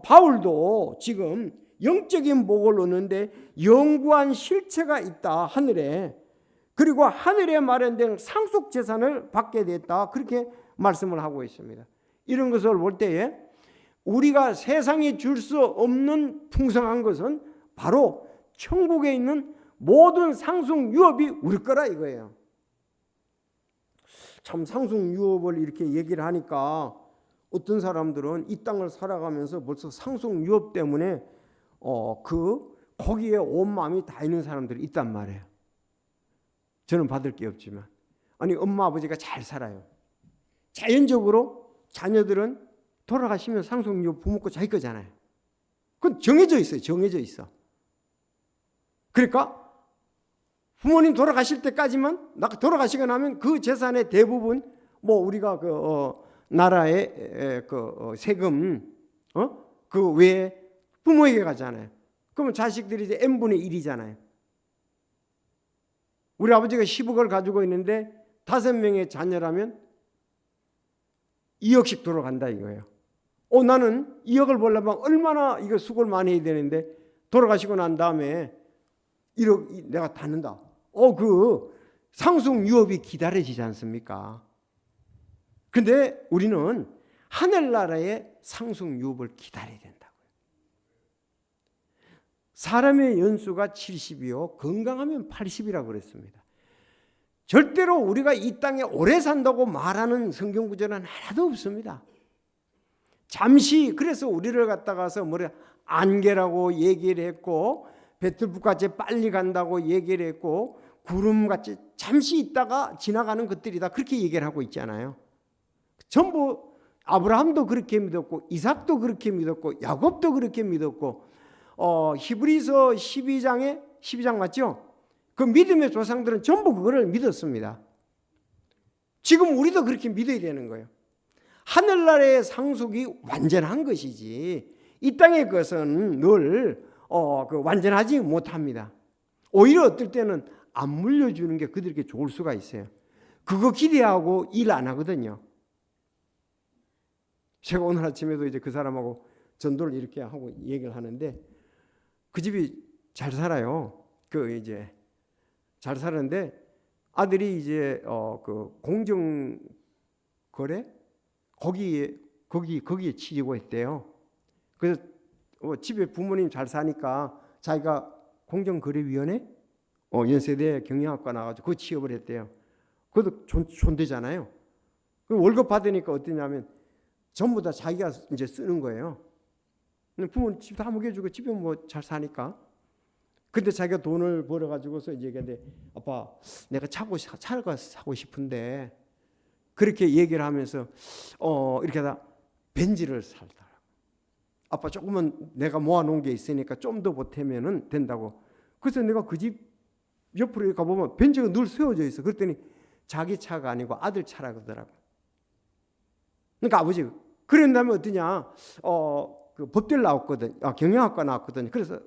바울도 지금 영적인 복을 얻는데 영구한 실체가 있다 하늘에. 그리고 하늘에 마련된 상속 재산을 받게 됐다 그렇게 말씀을 하고 있습니다. 이런 것을 볼 때에 우리가 세상에 줄 수 없는 풍성한 것은 바로 천국에 있는 모든 상속 유업이 우리 거라 이거예요. 참 상속 유업을 이렇게 얘기를 하니까 어떤 사람들은 이 땅을 살아가면서 벌써 상속 유업 때문에 거기에 온 마음이 다 있는 사람들이 있단 말이에요. 저는 받을 게 없지만 아니 엄마 아버지가 잘 살아요. 자연적으로 자녀들은 돌아가시면 상속 유업 부모 거 자기 거잖아요. 그건 정해져 있어요. 정해져 있어. 그러니까 부모님 돌아가실 때까지만 돌아가시고 나면 그 재산의 대부분 뭐 우리가 나라의 세금 그 외에 부모에게 가잖아요. 그러면 자식들이 이제 n분의 1이잖아요. 우리 아버지가 10억을 가지고 있는데 5명의 자녀라면 2억씩 돌아간다 이거예요. 나는 2억을 벌려면 얼마나 이거 수고를 많이 해야 되는데 돌아가시고 난 다음에 1억 내가 닫는다. 그 상속 유업이 기다려지지 않습니까? 근데 우리는 하늘나라의 상속 유업을 기다려야 된다고요. 사람의 연수가 70이요 건강하면 80이라고 그랬습니다. 절대로 우리가 이 땅에 오래 산다고 말하는 성경 구절은 하나도 없습니다. 잠시 그래서 우리를 갖다가서 안개라고 얘기를 했고 배틀불같이 빨리 간다고 얘기를 했고 구름같이 잠시 있다가 지나가는 것들이다 그렇게 얘기를 하고 있잖아요. 전부 아브라함도 그렇게 믿었고 이삭도 그렇게 믿었고 야곱도 그렇게 믿었고 히브리서 12장 맞죠? 그 믿음의 조상들은 전부 그거를 믿었습니다. 지금 우리도 그렇게 믿어야 되는 거예요. 하늘나라의 상속이 완전한 것이지 이 땅의 것은 늘 완전하지 못합니다. 오히려 어떨 때는 안 물려주는 게 그들에게 좋을 수가 있어요. 그거 기대하고 일 안 하거든요. 제가 오늘 아침에도 이제 그 사람하고 전도를 이렇게 하고 얘기를 하는데 그 집이 잘 살아요. 이제 잘 사는데 아들이 이제 그 공정거래 거기에 치려고 했대요. 그래서 집에 부모님 잘 사니까 자기가 공정거래위원회 연세대 경영학과 나가지고 그 취업을 했대요. 그것도 존대잖아요. 월급 받으니까 어떠냐면 전부 다 자기가 이제 쓰는 거예요. 부모님 집 다 먹여주고 집에 뭐 잘 사니까. 근데 자기가 돈을 벌어가지고서 이제 얘기하는데 아빠 내가 차가 사고 싶은데 그렇게 얘기를 하면서 이렇게 하다 벤츠를 살더라고. 아빠 조금만 내가 모아놓은 게 있으니까 좀 더 보태면은 된다고. 그래서 내가 그 집 옆으로 가보면 벤츠가 늘 세워져 있어. 그랬더니 자기 차가 아니고 아들 차라 그러더라고. 그러니까 아버지 그런 다음에 어떠냐 그 법대를 나왔거든. 경영학과 나왔거든. 그래서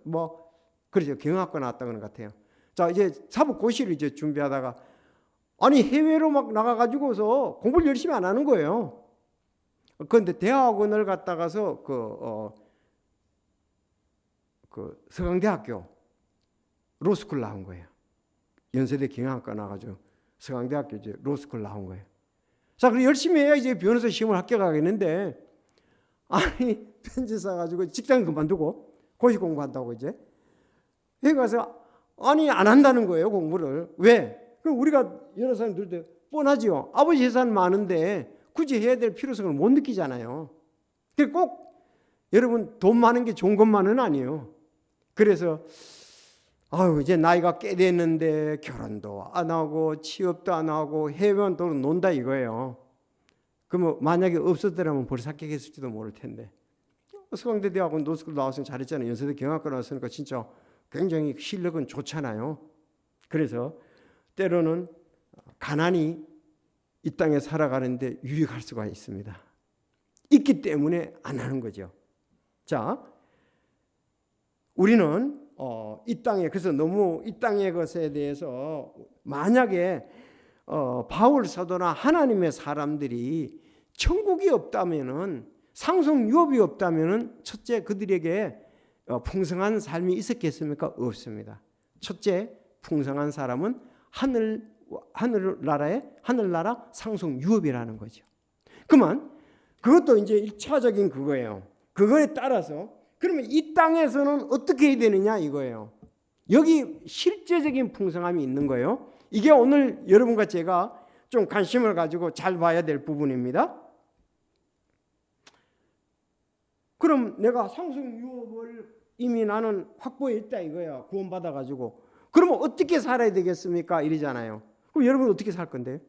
그렇죠. 경영학과 나왔다 그런 것 같아요. 자 이제 사법고시를 이제 준비하다가 아니 해외로 막 나가가지고서 공부를 열심히 안 하는 거예요. 그런데 대학원을 갔다가서 그 서강대학교 로스쿨 나온 거예요. 연세대 경영학과 나가지고 서강대학교 이제 로스쿨 나온 거예요. 자, 그럼 열심히 해야 이제 변호사 시험을 합격하겠는데 아니 편지 써가지고 직장 그만두고 고시 공부한다고 이제 해 가서 아니 안 한다는 거예요 공부를. 왜? 그럼 우리가 여러 사람들도 뻔하지요. 아버지 재산 많은데 굳이 해야 될 필요성을 못 느끼잖아요. 꼭 여러분 돈 많은 게 좋은 것만은 아니에요. 그래서 이제 나이가 꽤 됐는데 결혼도 안 하고 취업도 안 하고 해외만 또 논다 이거예요. 그러면 만약에 없었더라면 벌써 합격했을지도 모를 텐데. 서강대 대학원 노스쿨 나왔으면 잘했잖아요. 연세대 경영학과 나왔으니까 진짜 굉장히 실력은 좋잖아요. 그래서 때로는 가난이 이 땅에 살아가는데 유익할 수가 있습니다. 있기 때문에 안 하는 거죠. 자, 우리는 이 땅에 그래서 너무 이 땅의 것에 대해서 만약에 바울 사도나 하나님의 사람들이 천국이 없다면은 상속 유업이 없다면은 첫째 그들에게 풍성한 삶이 있었겠습니까? 없습니다. 첫째 풍성한 사람은 하늘나라 상속 유업이라는 거죠. 그러면 그것도 이제 1차적인 그거예요. 그거에 따라서 그러면 이 땅에서는 어떻게 해야 되느냐 이거예요. 여기 실제적인 풍성함이 있는 거예요. 이게 오늘 여러분과 제가 좀 관심을 가지고 잘 봐야 될 부분입니다. 그럼 내가 상속 유업을 이미 나는 확보했다 이거야. 구원받아 가지고. 그러면 어떻게 살아야 되겠습니까? 이러잖아요. 그럼 여러분 어떻게 살 건데요?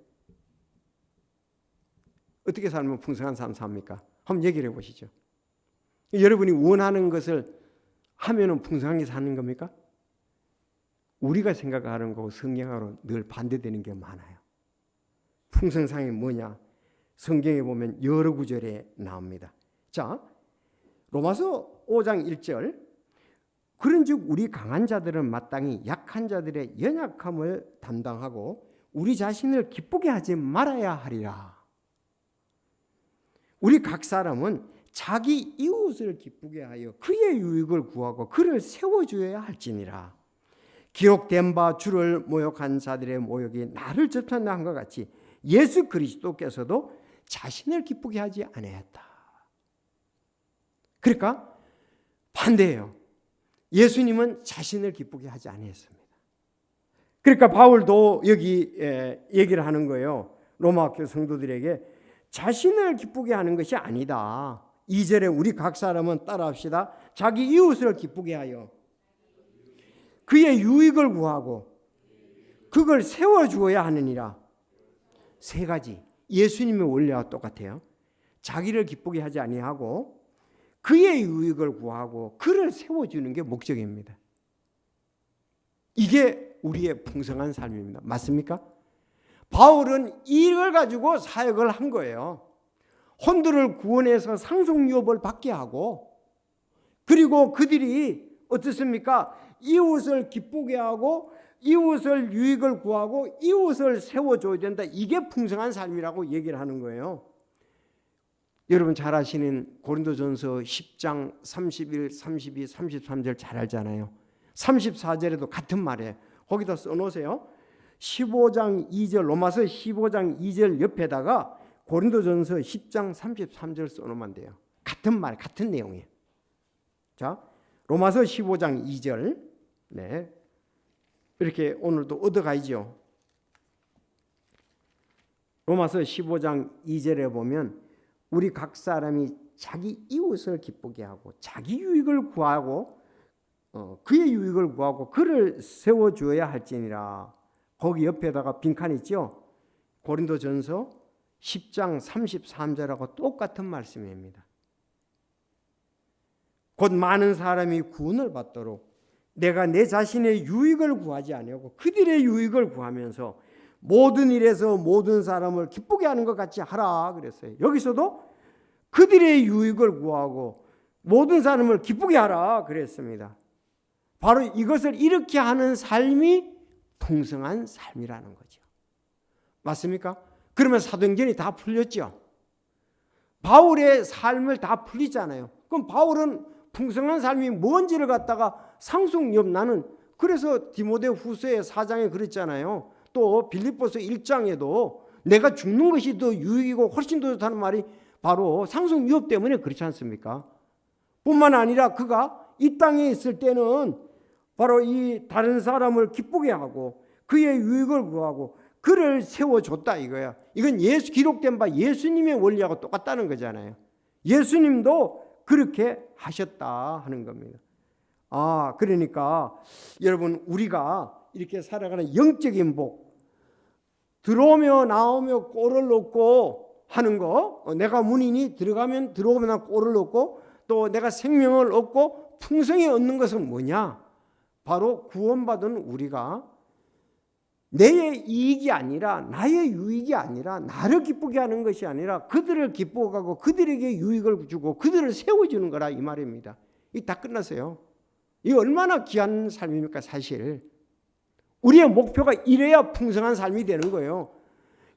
어떻게 살면 풍성한 삶 삽니까? 한번 얘기를 해보시죠. 여러분이 원하는 것을 하면은 풍성하게 사는 겁니까? 우리가 생각하는 거고 성경하고 늘 반대되는 게 많아요. 풍성상이 뭐냐? 성경에 보면 여러 구절에 나옵니다. 자, 로마서 5장 1절 그런즉 우리 강한 자들은 마땅히 약한 자들의 연약함을 담당하고 우리 자신을 기쁘게 하지 말아야 하리라. 우리 각 사람은 자기 이웃을 기쁘게 하여 그의 유익을 구하고 그를 세워주어야 할지니라. 기록된 바 주를 모욕한 자들의 모욕이 나를 접한다 한 것 같이 예수 그리스도께서도 자신을 기쁘게 하지 아니하였다. 그러니까 반대예요. 예수님은 자신을 기쁘게 하지 아니했습니다. 그러니까 바울도 여기 얘기를 하는 거예요. 로마 교회 성도들에게 자신을 기쁘게 하는 것이 아니다. 2절에 우리 각 사람은 따라합시다. 자기 이웃을 기쁘게 하여 그의 유익을 구하고 그걸 세워주어야 하느니라. 세 가지 예수님의 원리와 똑같아요. 자기를 기쁘게 하지 아니하고 그의 유익을 구하고 그를 세워주는 게 목적입니다. 이게 우리의 풍성한 삶입니다. 맞습니까? 바울은 이걸 가지고 사역을 한 거예요. 혼들을 구원해서 상속유업을 받게 하고, 그리고 그들이 어떻습니까? 이웃을 기쁘게 하고 이웃을 유익을 구하고 이웃을 세워줘야 된다. 이게 풍성한 삶이라고 얘기를 하는 거예요. 여러분 잘 아시는 고린도전서 10장 31, 32, 33절 잘 알잖아요. 34절에도 같은 말이에요. 거기다 써놓으세요. 15장 2절, 로마서 15장 2절 옆에다가 고린도전서 10장 33절 써놓으면 돼요. 같은 말, 같은 내용이에요. 자, 로마서 15장 2절. 네, 이렇게 오늘도 얻어가야죠. 로마서 15장 2절에 보면 우리 각 사람이 자기 이웃을 기쁘게 하고 자기 유익을 구하고 그의 유익을 구하고 그를 세워주어야 할지니라. 거기 옆에다가 빈칸 있죠. 고린도전서 10장 33절하고 똑같은 말씀입니다. 곧 많은 사람이 구원을 받도록 내가 내 자신의 유익을 구하지 아니하고 그들의 유익을 구하면서 모든 일에서 모든 사람을 기쁘게 하는 것 같이 하라 그랬어요. 여기서도 그들의 유익을 구하고 모든 사람을 기쁘게 하라 그랬습니다. 바로 이것을 이렇게 하는 삶이 풍성한 삶이라는 거죠. 맞습니까? 그러면 사도행전이 다 풀렸죠. 바울의 삶을 다 풀리잖아요. 그럼 바울은 풍성한 삶이 뭔지를 갖다가 상속력 나는, 그래서 디모데 후서의 4장에 그랬잖아요. 또 빌립보서 1장에도 내가 죽는 것이 더 유익이고 훨씬 더 좋다는 말이 바로 상속 유업 때문에 그렇지 않습니까? 뿐만 아니라 그가 이 땅에 있을 때는 바로 이 다른 사람을 기쁘게 하고 그의 유익을 구하고 그를 세워줬다 이거야. 이건 기록된 바 예수님의 원리하고 똑같다는 거잖아요. 예수님도 그렇게 하셨다 하는 겁니다. 그러니까 여러분 우리가 이렇게 살아가는 영적인 복, 들어오며 나오며 꼴을 얻고 하는 거, 내가 문이니 들어가면 들어오면 꼴을 얻고 또 내가 생명을 얻고 풍성히 얻는 것은 뭐냐? 바로 구원받은 우리가 내 이익이 아니라 나의 유익이 아니라 나를 기쁘게 하는 것이 아니라 그들을 기쁘게 하고 그들에게 유익을 주고 그들을 세워주는 거라 이 말입니다. 이 다 끝났어요. 이 얼마나 귀한 삶입니까? 사실 우리의 목표가 이래야 풍성한 삶이 되는 거예요.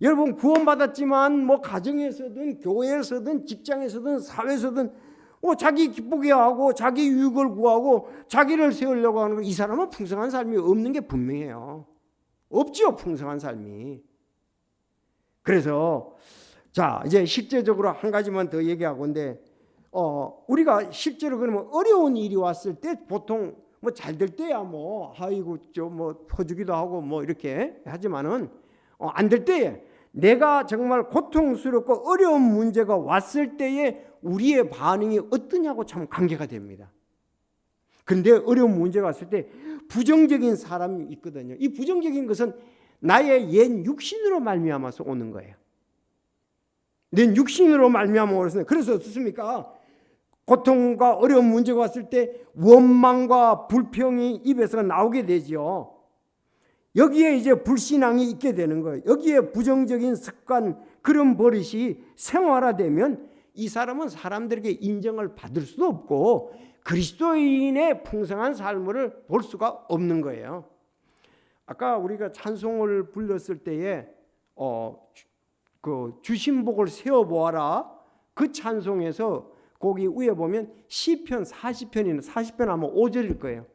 여러분 구원받았지만 뭐 가정에서든 교회에서든 직장에서든 사회에서든 자기 기쁘게 하고 자기 유익을 구하고 자기를 세우려고 하는 거, 이 사람은 풍성한 삶이 없는 게 분명해요. 없지요, 풍성한 삶이. 그래서 자 이제 실제적으로 한 가지만 더 얘기하고 있는데 우리가 실제로 그러면 어려운 일이 왔을 때 보통 뭐 잘 될 때야 뭐 아이고 뭐 퍼주기도 하고 뭐 이렇게 하지만은 안 될 때에 내가 정말 고통스럽고 어려운 문제가 왔을 때에 우리의 반응이 어떠냐고 참 관계가 됩니다. 그런데 어려운 문제가 왔을 때 부정적인 사람이 있거든요. 이 부정적인 것은 나의 옛 육신으로 말미암아서 오는 거예요. 내 육신으로 말미암아 오는. 그래서 어떻습니까? 고통과 어려운 문제가 왔을 때 원망과 불평이 입에서 나오게 되지요. 여기에 이제 불신앙이 있게 되는 거예요. 여기에 부정적인 습관, 그런 버릇이 생활화되면 이 사람은 사람들에게 인정을 받을 수도 없고 그리스도인의 풍성한 삶을 볼 수가 없는 거예요. 아까 우리가 찬송을 불렀을 때에 그 주신복을 세워보아라, 그 찬송에서 거기 위에 보면 시편 40편이나 40편 아마 5절일 거예요.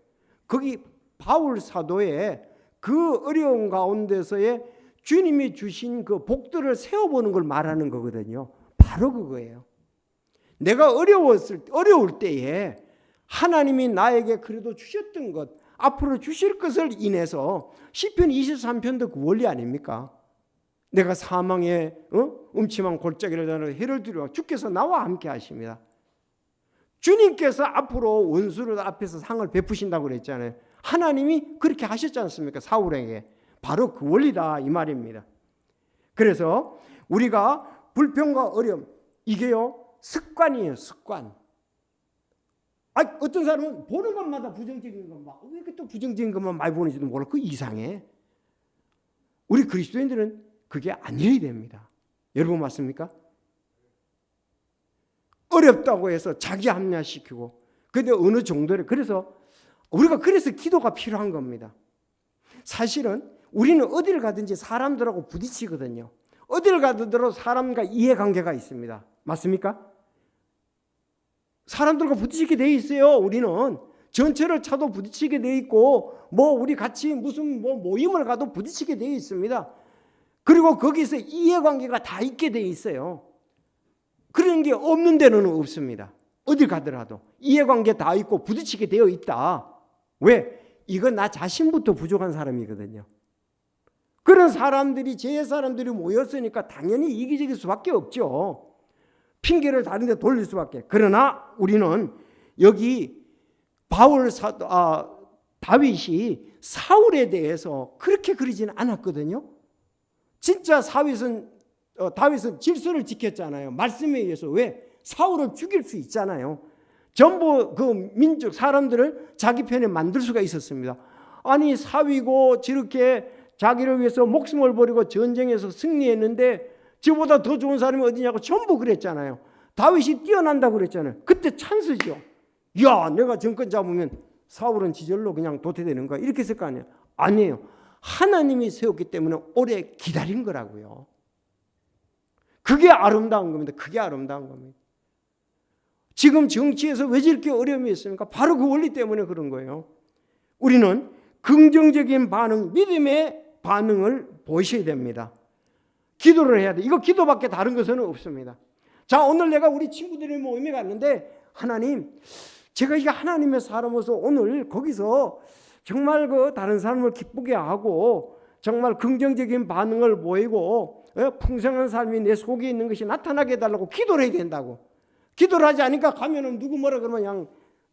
거기 바울 사도의 그 어려운 가운데서의 주님이 주신 그 복들을 세워보는 걸 말하는 거거든요. 바로 그거예요. 내가 어려울 때에 하나님이 나에게 그래도 주셨던 것, 앞으로 주실 것을 인해서 시편 23편도 그 원리 아닙니까? 내가 사망의 음침한 골짜기를 다녀 해를 두려워 주께서 나와 함께 하십니다. 주님께서 앞으로 원수를 앞에서 상을 베푸신다고 그랬잖아요. 하나님이 그렇게 하셨지 않습니까? 사울에게. 바로 그 원리다 이 말입니다. 그래서 우리가 불평과 어려움, 이게요 습관이에요. 습관. 어떤 사람은 보는 것마다 부정적인 것만, 왜 이렇게 또 부정적인 것만 많이 보는지도 몰라. 그 이상해. 우리 그리스도인들은 그게 아니어야 됩니다. 여러분 맞습니까? 어렵다고 해서 자기 합리화시키고, 근데 어느 정도를, 그래서 우리가 그래서 기도가 필요한 겁니다. 사실은 우리는 어디를 가든지 사람들하고 부딪히거든요. 어디를 가더라도 사람과 이해관계가 있습니다. 맞습니까? 사람들과 부딪히게 돼 있어요. 우리는 전철을 차도 부딪히게 돼 있고, 우리 같이 무슨 모임을 가도 부딪히게 돼 있습니다. 그리고 거기서 이해관계가 다 있게 돼 있어요. 그런 게 없는 데는 없습니다. 어딜 가더라도 이해관계 다 있고 부딪히게 되어 있다. 왜? 이건 나 자신부터 부족한 사람이거든요. 그런 사람들이, 제 사람들이 모였으니까 당연히 이기적일 수밖에 없죠. 핑계를 다른 데 돌릴 수밖에. 그러나 우리는 여기 다윗이 사울에 대해서 그렇게 그러지는 않았거든요. 진짜 다윗은 질서를 지켰잖아요. 말씀에 의해서. 왜? 사울을 죽일 수 있잖아요. 전부 그 민족 사람들을 자기 편에 만들 수가 있었습니다. 아니 사위고 저렇게 자기를 위해서 목숨을 버리고 전쟁에서 승리했는데 저보다 더 좋은 사람이 어디냐고 전부 그랬잖아요. 다윗이 뛰어난다고 그랬잖아요. 그때 찬스죠. 야, 내가 정권 잡으면 사울은 지절로 그냥 도태되는 거야. 이렇게 했을 거 아니에요. 아니에요. 하나님이 세웠기 때문에 오래 기다린 거라고요. 그게 아름다운 겁니다. 그게 아름다운 겁니다. 지금 정치에서 왜 저렇게 어려움이 있습니까? 바로 그 원리 때문에 그런 거예요. 우리는 긍정적인 반응, 믿음의 반응을 보셔야 됩니다. 기도를 해야 돼. 이거 기도밖에 다른 것은 없습니다. 자, 오늘 내가 우리 친구들의 모임에 갔는데, 하나님, 제가 이게 하나님의 사람으로서 오늘 거기서 정말 그 다른 사람을 기쁘게 하고 정말 긍정적인 반응을 보이고 풍성한 삶이 내 속에 있는 것이 나타나게 해달라고 기도를 해야 된다고. 기도를 하지 않으니까 가면은 누구 뭐라 그러면 그냥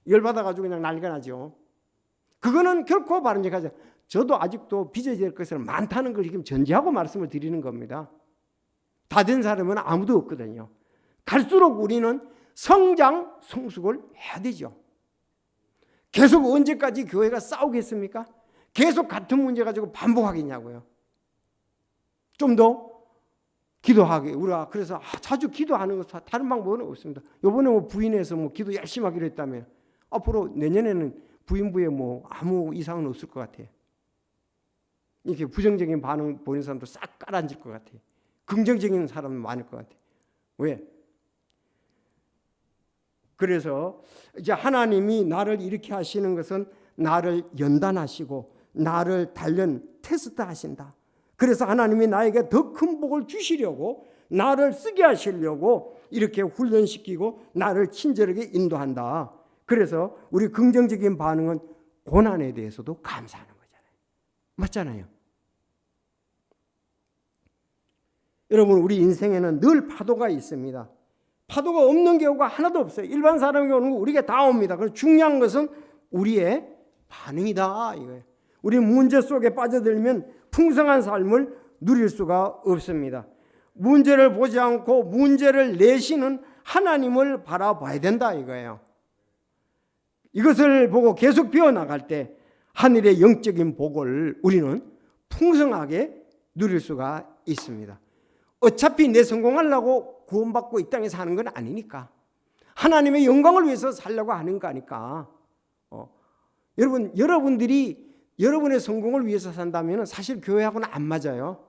열받아가지고 그냥 난리가 나죠. 그거는 결코 바람직하지 않아요. 저도 아직도 빚어야 될 것은 많다는 걸 지금 전제하고 말씀을 드리는 겁니다. 다 된 사람은 아무도 없거든요. 갈수록 우리는 성장, 성숙을 해야 되죠. 계속 언제까지 교회가 싸우겠습니까? 계속 같은 문제 가지고 반복하겠냐고요. 좀 더 기도하게. 우리가 그래서 자주 기도하는 것 다른 방법은 없습니다. 이번에 부인해서 기도 열심히 하기로 했다며. 앞으로 내년에는 부인부에 아무 이상은 없을 것 같아요. 이렇게 부정적인 반응 보이는 사람도 싹 깔아앉을 것 같아요. 긍정적인 사람은 많을 것 같아요. 왜? 그래서 이제 하나님이 나를 이렇게 하시는 것은 나를 연단하시고 나를 단련 테스트 하신다. 그래서 하나님이 나에게 더 큰 복을 주시려고 나를 쓰게 하시려고 이렇게 훈련시키고 나를 친절하게 인도한다. 그래서 우리 긍정적인 반응은 고난에 대해서도 감사하는 거잖아요. 맞잖아요. 여러분, 우리 인생에는 늘 파도가 있습니다. 파도가 없는 경우가 하나도 없어요. 일반 사람이 오는 거 우리에게 다 옵니다. 그래서 중요한 것은 우리의 반응이다 이거예요. 우리 문제 속에 빠져들면 풍성한 삶을 누릴 수가 없습니다. 문제를 보지 않고 문제를 내시는 하나님을 바라봐야 된다 이거예요. 이것을 보고 계속 배워나갈 때 하늘의 영적인 복을 우리는 풍성하게 누릴 수가 있습니다. 어차피 내 성공하려고 구원받고 이 땅에 사는 건 아니니까, 하나님의 영광을 위해서 살려고 하는 거니까. 여러분들이 여러분의 성공을 위해서 산다면 사실 교회하고는 안 맞아요.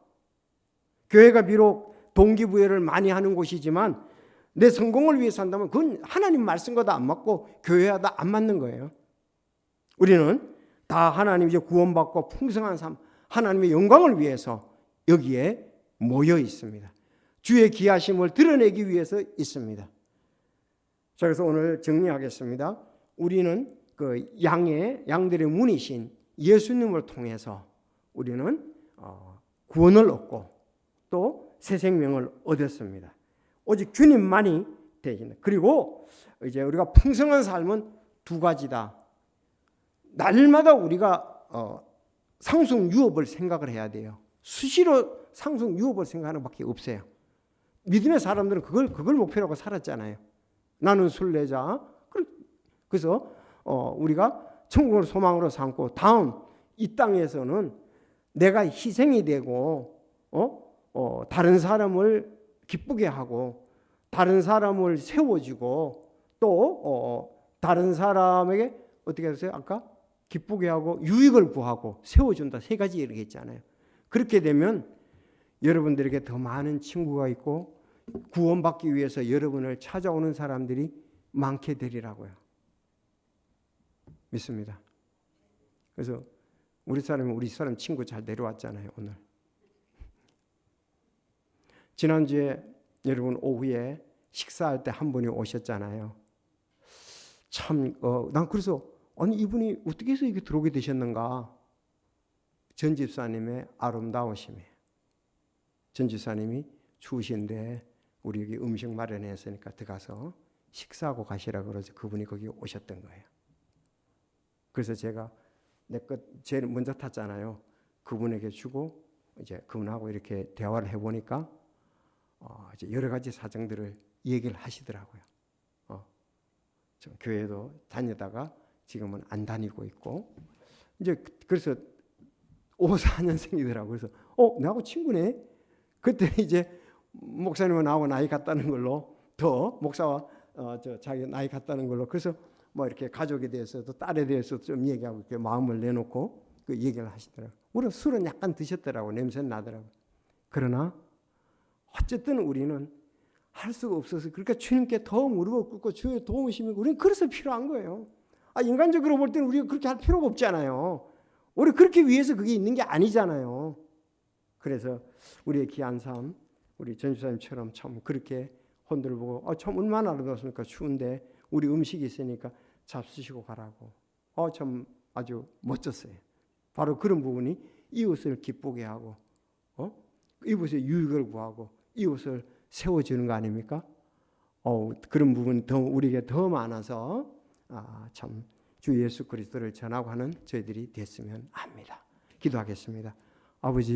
교회가 비록 동기부여를 많이 하는 곳이지만 내 성공을 위해서 산다면 그건 하나님 말씀과도 안 맞고 교회와도 안 맞는 거예요. 우리는 다 하나님 이제 구원받고 풍성한 삶, 하나님의 영광을 위해서 여기에 모여 있습니다. 주의 귀하심을 드러내기 위해서 있습니다. 자, 그래서 오늘 정리하겠습니다. 우리는 그 양들의 문이신 예수님을 통해서 우리는 구원을 얻고 또 새 생명을 얻었습니다. 오직 주님만이 대신. 그리고 이제 우리가 풍성한 삶은 두 가지다. 날마다 우리가 상승 유업을 생각을 해야 돼요. 수시로 상승 유업을 생각하는 밖에 없어요. 믿음의 사람들은 그걸 목표로 살았잖아요. 나는 순례자. 그래서 우리가 천국을 소망으로 삼고 다음 이 땅에서는 내가 희생이 되고 다른 사람을 기쁘게 하고 다른 사람을 세워주고 또 다른 사람에게 어떻게 했어요? 아까 기쁘게 하고 유익을 구하고 세워준다. 세 가지 얘기했잖아요. 그렇게 되면 여러분들에게 더 많은 친구가 있고 구원받기 위해서 여러분을 찾아오는 사람들이 많게 되리라고요. 믿습니다. 그래서 우리 사람 친구 잘 내려왔잖아요. 오늘 지난주에 여러분 오후에 식사할 때 한 분이 오셨잖아요. 참 난 그래서 아니 이분이 어떻게 해서 이렇게 들어오게 되셨는가. 전 집사님의 아름다우심이에요. 전 집사님이 추우신데 우리 여기 음식 마련했으니까 들어가서 식사하고 가시라고 그러죠. 그분이 거기 오셨던 거예요. 그래서 제가 내 것 제일 먼저 탔잖아요. 그분에게 주고 이제 그분하고 이렇게 대화를 해보니까 이제 여러 가지 사정들을 얘기를 하시더라고요. 저 교회도 다니다가 지금은 안 다니고 있고 이제 그래서 54년생이더라고요. 그래서 나하고 친구네. 그때 이제 목사님은 나하고 나이 같다는 걸로 더 목사와 자기 나이 같다는 걸로 그래서 뭐 이렇게 가족에 대해서도 딸에 대해서도 좀 얘기하고 이렇게 마음을 내놓고 그 얘기를 하시더라고요. 우리 술은 약간 드셨더라고요. 냄새는 나더라고요. 그러나 어쨌든 우리는 할 수가 없어서 그러니까 주님께 더 무릎을 꿇고 주의 도우심이 우리는 그래서 필요한 거예요. 인간적으로 볼 때는 우리가 그렇게 할 필요가 없잖아요. 우리 그렇게 위해서 그게 있는 게 아니잖아요. 그래서 우리의 귀한 삶, 우리 전 집사님처럼 참 그렇게 혼들을 보고 참 얼마나 아름다웠습니까? 추운데 우리 음식이 있으니까 잡수시고 가라고. 참 아주 멋졌어요. 바로 그런 부분이 이웃을 기쁘게 하고 이웃의 유익을 구하고 이웃을 세워주는 거 아닙니까? 그런 부분이 더 우리에게 더 많아서 참 주 예수 그리스도를 전하고 하는 저희들이 됐으면 합니다. 기도하겠습니다. 아버지